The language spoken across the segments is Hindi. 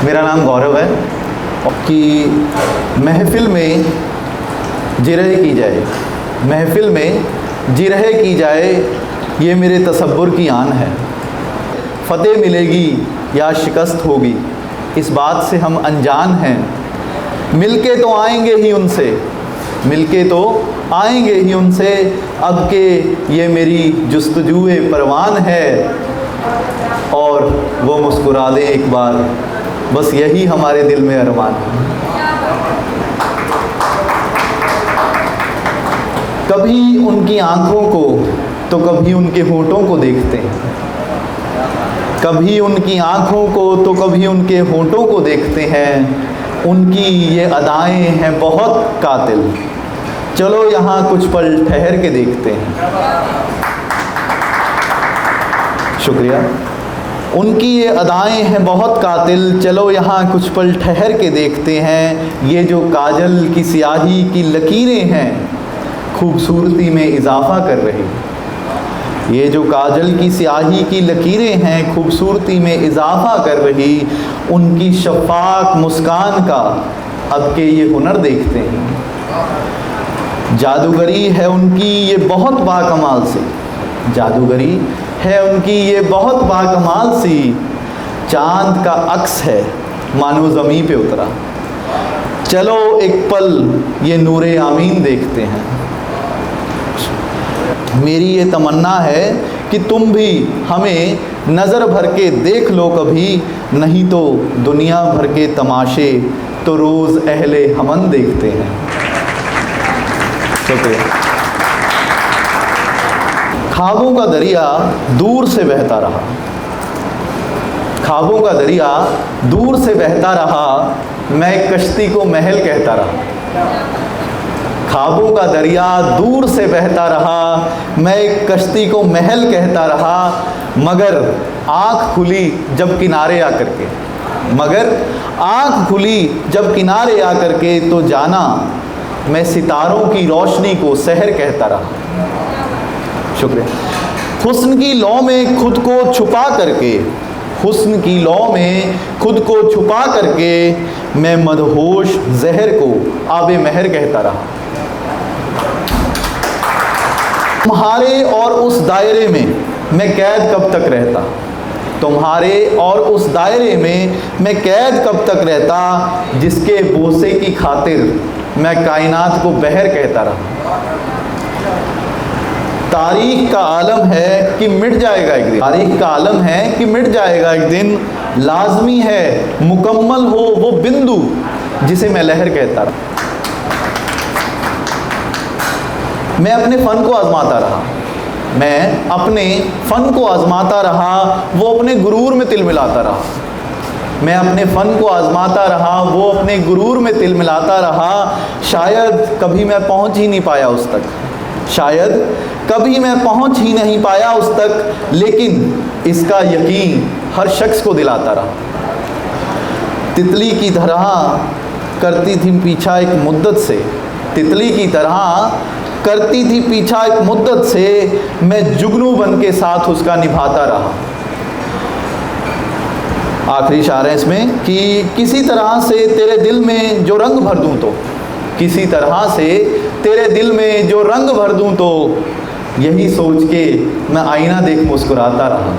मेरा नाम गौरव है कि महफ़िल में जिरह की जाए, महफ़िल में जिरह की जाए, ये मेरे तसव्वुर की आन है। फ़तेह मिलेगी या शिकस्त होगी, इस बात से हम अनजान हैं। मिलके तो आएंगे ही उनसे, मिलके तो आएंगे ही उनसे, अब के ये मेरी जुस्तजूए परवान है। और वो मुस्कुरा दें एक बार, बस यही हमारे दिल में अरमान है। कभी उनकी आँखों को तो कभी उनके होठों को देखते हैं, कभी उनकी आँखों को तो कभी उनके होठों को देखते हैं। उनकी ये अदाएं हैं बहुत कातिल, चलो यहाँ कुछ पल ठहर के देखते हैं। शुक्रिया। उनकी ये अदाएं हैं बहुत कातिल, चलो यहाँ कुछ पल ठहर के देखते हैं। ये जो काजल की स्याही की लकीरें हैं, खूबसूरती में इजाफ़ा कर रही। ये जो काजल की स्याही की लकीरें हैं, खूबसूरती में इजाफ़ा कर रही। उनकी शफ़ाक़ मुस्कान का अब के ये हुनर देखते हैं। जादूगरी है उनकी ये बहुत बाकमाल सी, जादूगरी है उनकी ये बहुत बाकमाल सी। चाँद का अक्स है मानो ज़मीं पे उतरा, चलो एक पल ये नूरे आमीन देखते हैं। मेरी ये तमन्ना है कि तुम भी हमें नज़र भर के देख लो कभी, नहीं तो दुनिया भर के तमाशे तो रोज़ अहले हमन देखते हैं। शुक्रिया। ख्वाबों का दरिया दूर से बहता रहा, ख्वाबों का दरिया दूर से बहता रहा, मैं कश्ती को महल कहता रहा। ख्वाबों का दरिया दूर से बहता रहा, मैं कश्ती को महल कहता रहा। मगर आँख खुली जब किनारे आकर के, मगर आँख खुली जब किनारे आकर के, तो जाना मैं सितारों की रोशनी को सहर कहता रहा। शुक्रिया। हुस्न की लौ में खुद को छुपा करके, हुस्न की लौ में खुद को छुपा करके, मैं मदहोश जहर को आबे महर कहता रहा। तुम्हारे और उस दायरे में मैं कैद कब तक रहता, तुम्हारे और उस दायरे में मैं कैद कब तक रहता, जिसके बोसे की खातिर मैं कायनात को बहर कहता रहा। तारीख का आलम है कि मिट जाएगा एक दिन, तारीख का आलम है कि मिट जाएगा एक दिन। लाजमी है मुकम्मल हो वो बिंदु जिसे मैं लहर कहता रहा। मैं अपने फ़न को आज़माता रहा, मैं अपने फ़न को आज़माता रहा, वो अपने गुरूर में तिल मिलाता रहा। मैं अपने फ़न को आज़माता रहा, वो अपने गुरूर में तिल मिलाता रहा। शायद कभी मैं पहुंच ही नहीं पाया उस तक, शायद कभी मैं पहुंच ही नहीं पाया उस तक, लेकिन इसका यकीन हर शख्स को दिलाता रहा। तितली की तरह करती थी पीछा एक मुद्दत से, तितली की तरह करती थी पीछा एक मुद्दत से, मैं जुगनू बन के साथ उसका निभाता रहा। आखिरी इशारा है इसमें कि किसी तरह से तेरे दिल में जो रंग भर दूं तो, किसी तरह से तेरे दिल में जो रंग भर दूं तो, यही सोच के मैं आईना देख मुस्कुराता रहा।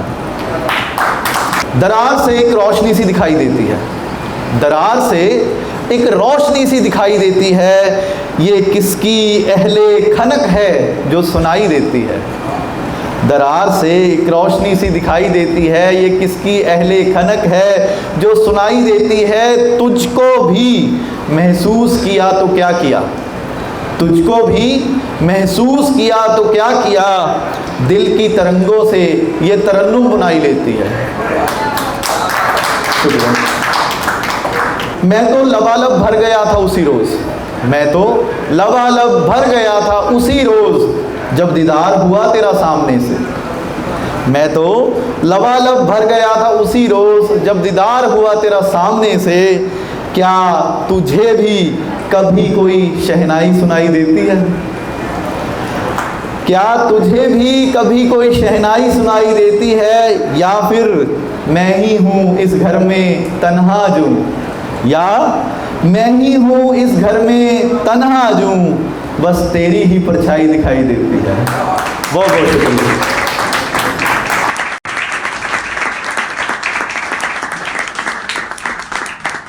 दरार से एक रोशनी सी दिखाई देती है, दरार से एक रोशनी सी दिखाई देती है। ये किसकी अहले खनक है जो सुनाई देती है। दरार से एक रोशनी सी दिखाई देती है, ये किसकी अहले खनक है जो सुनाई देती है। तुझको भी महसूस किया तो क्या किया, तुझको भी महसूस किया तो क्या किया, दिल की तरंगों से ये तरन्नुम बुनाई लेती है। मैं तो लबालब भर गया था उसी रोज़, मैं तो लबालब भर गया था उसी रोज़, जब दीदार हुआ तेरा सामने से। मैं तो लबालब भर गया था उसी रोज़, जब दीदार हुआ तेरा सामने से। क्या तुझे भी कभी कोई शहनाई सुनाई देती है, क्या तुझे भी कभी कोई शहनाई सुनाई देती है, या फिर मैं ही हूँ इस घर में तन्हा जो, या मैं ही हूँ इस घर में तन्हा जो, बस तेरी ही परछाई दिखाई देती है। बहुत बहुत शुक्रिया।